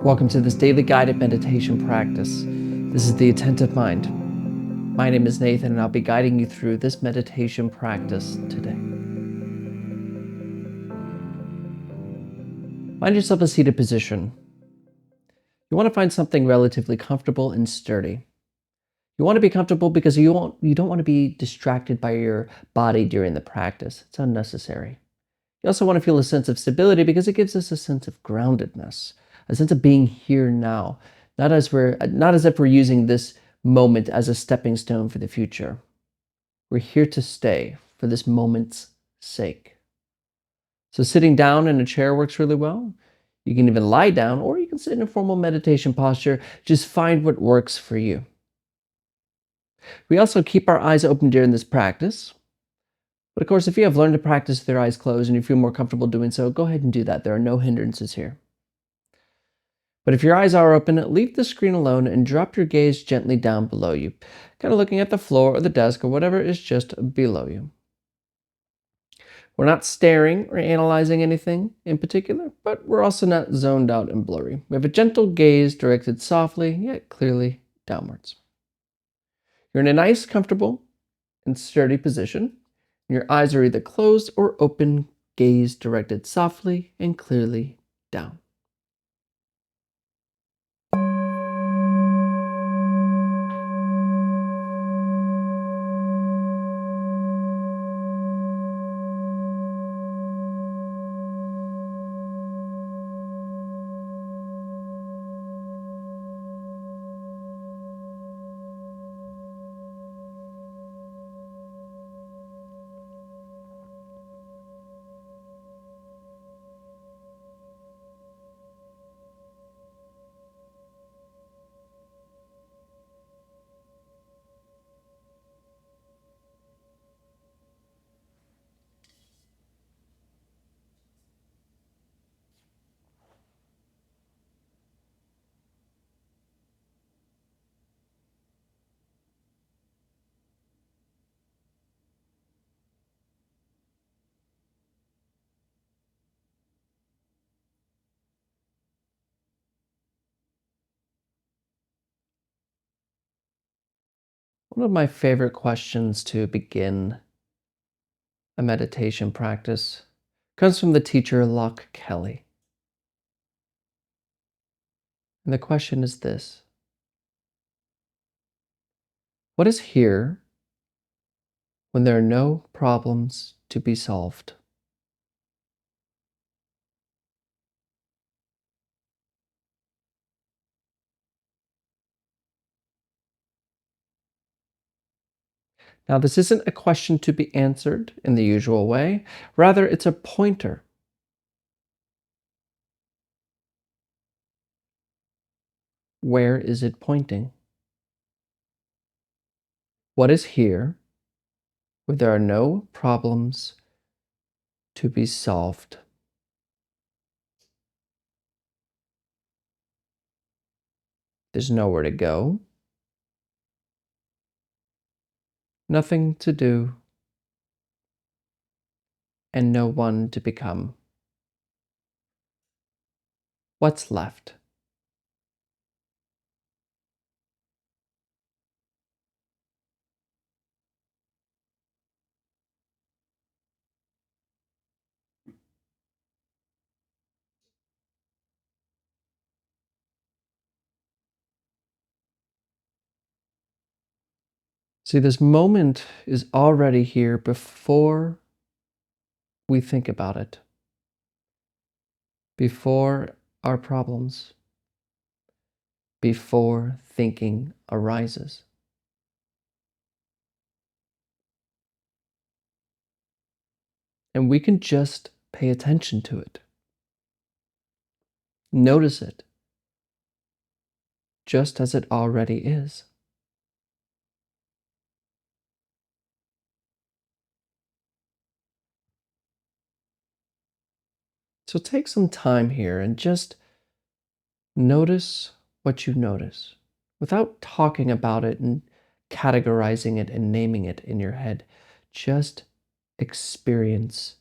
Welcome to this daily guided meditation practice. This is the Attentive Mind. My name is Nathan, and I'll be guiding you through this meditation practice today. Find yourself a seated position. You want to find something relatively comfortable and sturdy. You want to be comfortable because you don't want to be distracted by your body during the practice. It's unnecessary. You also want to feel a sense of stability because it gives us a sense of groundedness, a sense of being here now, not as if we're using this moment as a stepping stone for the future. We're here to stay for this moment's sake. So sitting down in a chair works really well. You can even lie down, or you can sit in a formal meditation posture. Just find what works for you. We also keep our eyes open during this practice. But of course, if you have learned to practice with your eyes closed and you feel more comfortable doing so, go ahead and do that. There are no hindrances here. But if your eyes are open, leave the screen alone and drop your gaze gently down below you, kind of looking at the floor or the desk or whatever is just below you. We're not staring or analyzing anything in particular, but we're also not zoned out and blurry. We have a gentle gaze directed softly yet clearly downwards. You're in a nice, comfortable, and sturdy position. Your eyes are either closed or open, gaze directed softly and clearly down. One of my favorite questions to begin a meditation practice comes from the teacher Locke Kelly. And the question is this: what is here when there are no problems to be solved? Now, this isn't a question to be answered in the usual way. Rather, it's a pointer. Where is it pointing? What is here where there are no problems to be solved? There's nowhere to go, nothing to do, and no one to become. What's left? See, this moment is already here before we think about it, before our problems, before thinking arises. And we can just pay attention to it. Notice it, just as it already is. So take some time here and just notice what you notice without talking about it and categorizing it and naming it in your head. Just experience.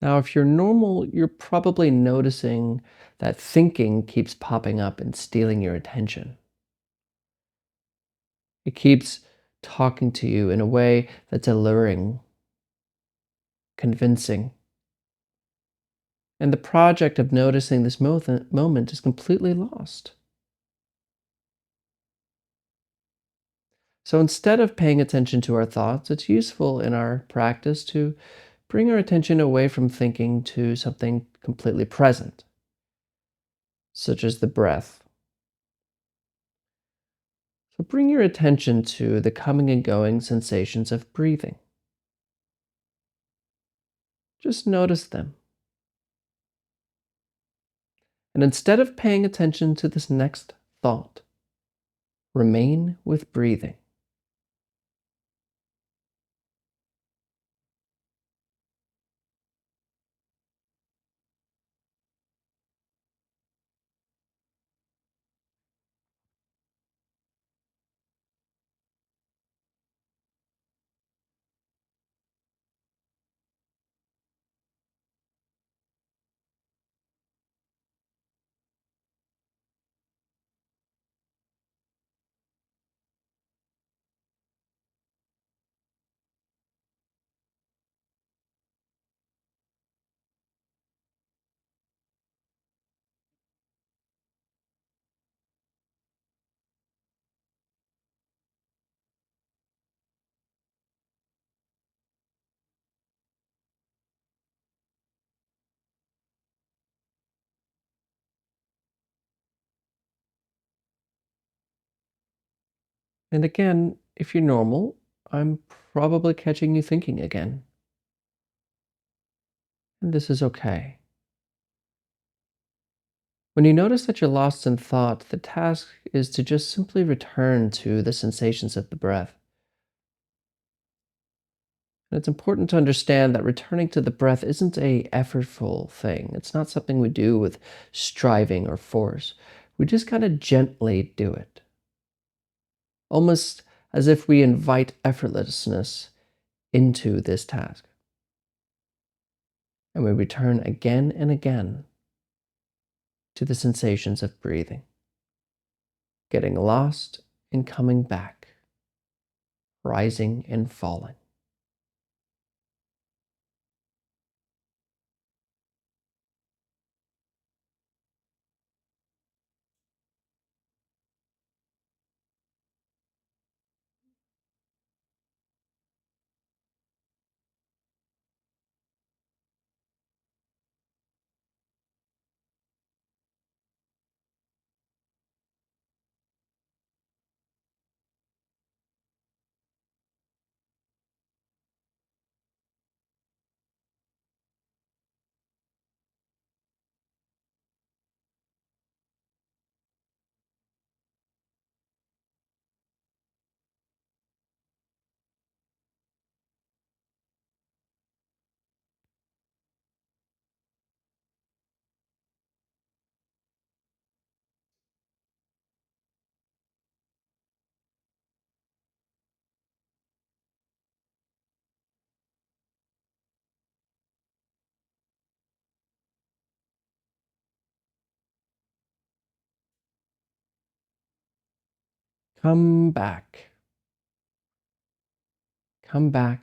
Now, if you're normal, you're probably noticing that thinking keeps popping up and stealing your attention. It keeps talking to you in a way that's alluring, convincing. And the project of noticing this moment is completely lost. So instead of paying attention to our thoughts, it's useful in our practice to bring our attention away from thinking to something completely present, such as the breath. So bring your attention to the coming and going sensations of breathing. Just notice them. And instead of paying attention to this next thought, remain with breathing. And again, if you're normal, I'm probably catching you thinking again. And this is okay. When you notice that you're lost in thought, the task is to just simply return to the sensations of the breath. And it's important to understand that returning to the breath isn't a effortful thing. It's not something we do with striving or force. We just kind of gently do it, almost as if we invite effortlessness into this task. And we return again and again to the sensations of breathing, getting lost and coming back, rising and falling. Come back. Come back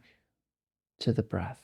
to the breath.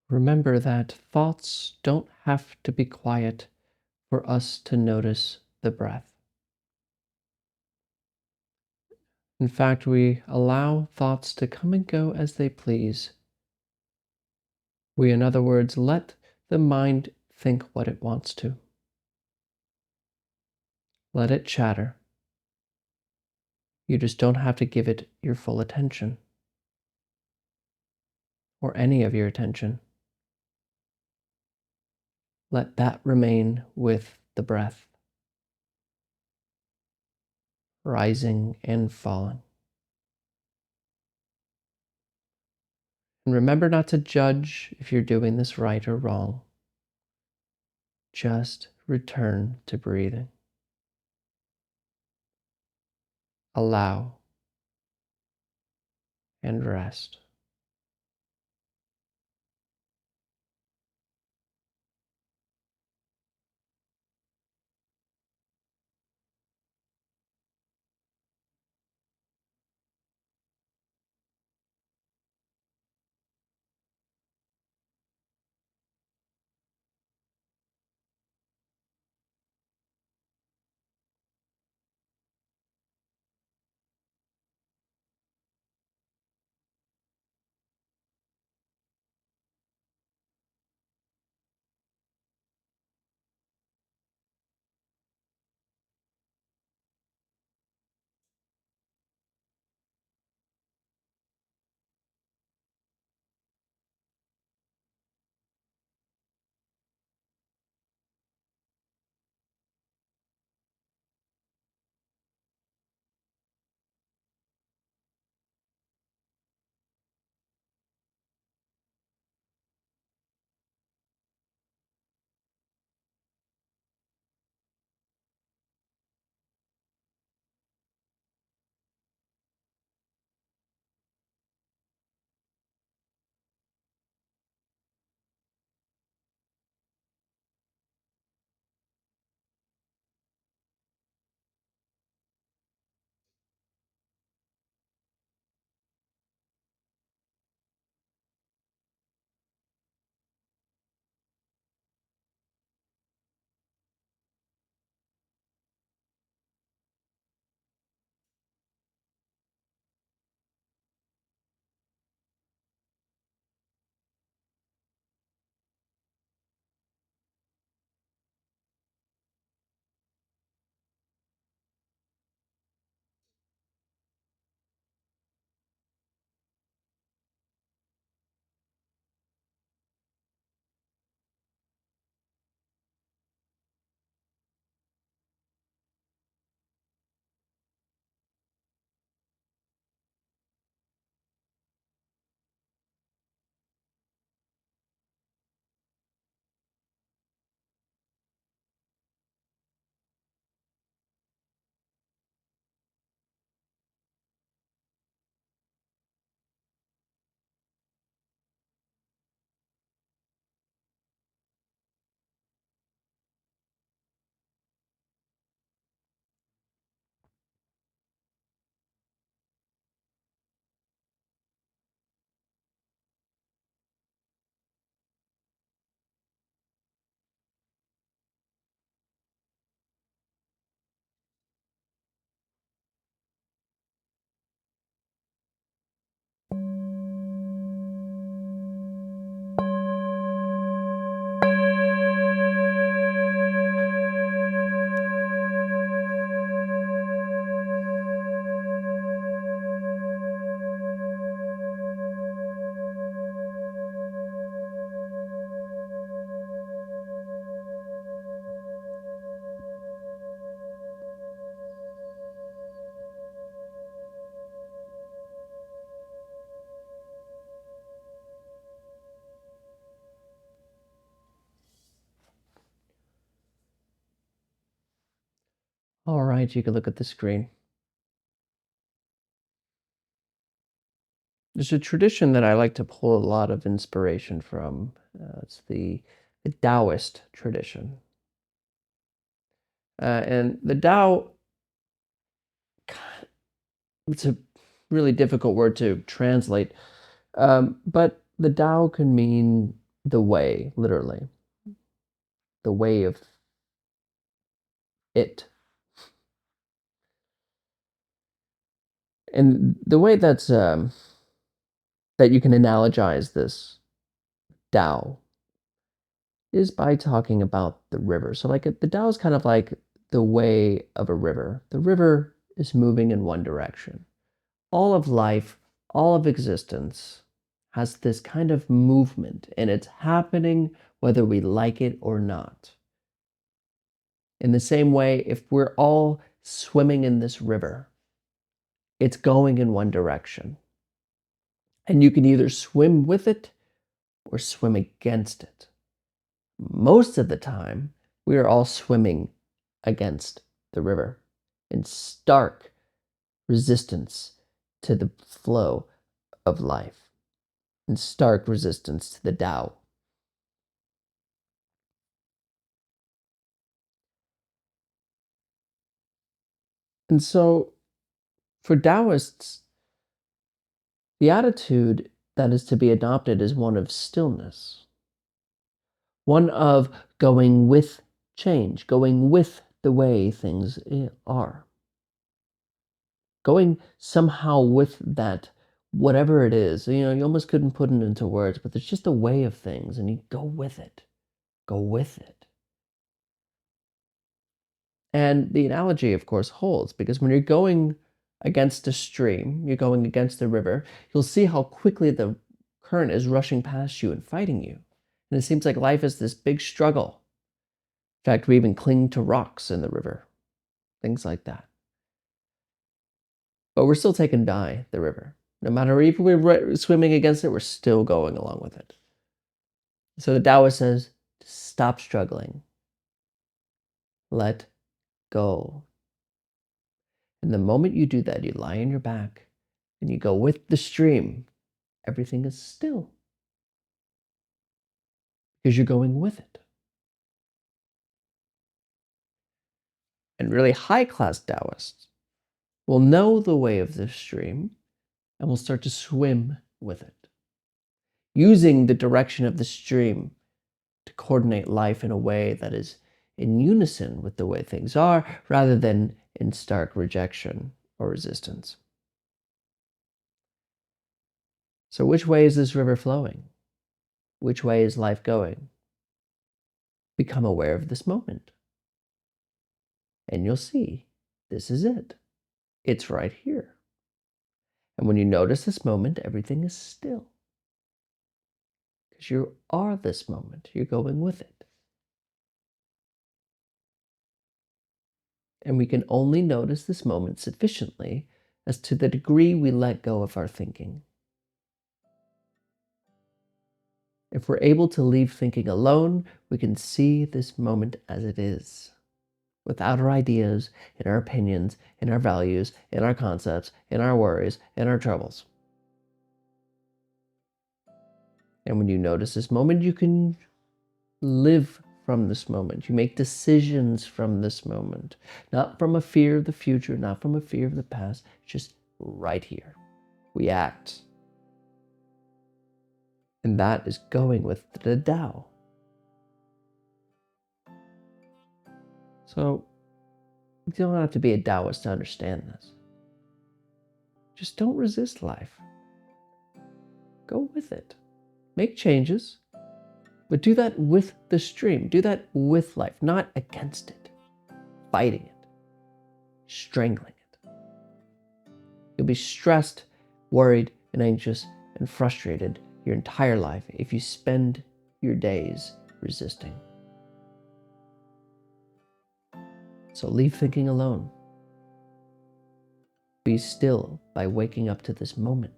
Remember that thoughts don't have to be quiet for us to notice the breath. In fact, we allow thoughts to come and go as they please. We, in other words, let the mind think what it wants to. Let it chatter. You just don't have to give it your full attention or any of your attention. Let that remain with the breath, rising and falling. And remember not to judge if you're doing this right or wrong. Just return to breathing. Allow and rest. All right, you can look at the screen. There's a tradition that I like to pull a lot of inspiration from. It's the Taoist tradition. And the Tao, it's a really difficult word to translate, but the Tao can mean the way, literally, the way of it. And the way that you can analogize this Tao is by talking about the river. So, like, the Tao is kind of like the way of a river. The river is moving in one direction. All of life, all of existence has this kind of movement, and it's happening whether we like it or not. In the same way, if we're all swimming in this river, it's going in one direction. And you can either swim with it or swim against it. Most of the time, we are all swimming against the river in stark resistance to the flow of life, in stark resistance to the Tao. And so, for Taoists, the attitude that is to be adopted is one of stillness, one of going with change, going with the way things are, going somehow with that, whatever it is. You almost couldn't put it into words, but there's just a way of things, and you go with it, go with it. And the analogy, of course, holds because when you're going against a stream, you're going against the river, you'll see how quickly the current is rushing past you and fighting you. And it seems like life is this big struggle. In fact, we even cling to rocks in the river, things like that. But we're still taken by the river. No matter if we're swimming against it, we're still going along with it. So the Taoist says, stop struggling. Let go. And the moment you do that, you lie on your back and you go with the stream. Everything is still because you're going with it. And really high-class Taoists will know the way of the stream and will start to swim with it, using the direction of the stream to coordinate life in a way that is in unison with the way things are, rather than in stark rejection or resistance. So which way is this river flowing? Which way is life going? Become aware of this moment. And you'll see, this is it. It's right here. And when you notice this moment, everything is still. Because you are this moment. You're going with it. And we can only notice this moment sufficiently as to the degree we let go of our thinking. If we're able to leave thinking alone, we can see this moment as it is, without our ideas, in our opinions, in our values, in our concepts, in our worries, in our troubles. And when you notice this moment, you can live from this moment. You make decisions from this moment, not from a fear of the future, not from a fear of the past, just right here. We act. And that is going with the Tao. So, you don't have to be a Taoist to understand this. Just don't resist life. Go with it. Make changes, but do that with the stream. Do that with life, not against it, fighting it, strangling it. You'll be stressed, worried, and anxious, and frustrated your entire life if you spend your days resisting. So leave thinking alone. Be still by waking up to this moment.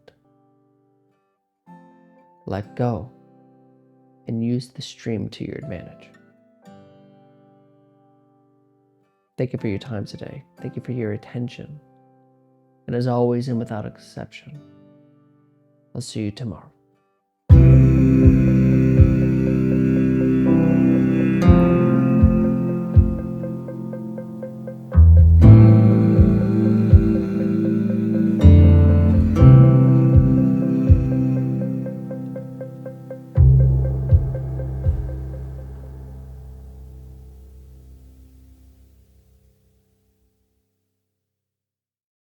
Let go and use the stream to your advantage. Thank you for your time today. Thank you for your attention. And as always and without exception, I'll see you tomorrow.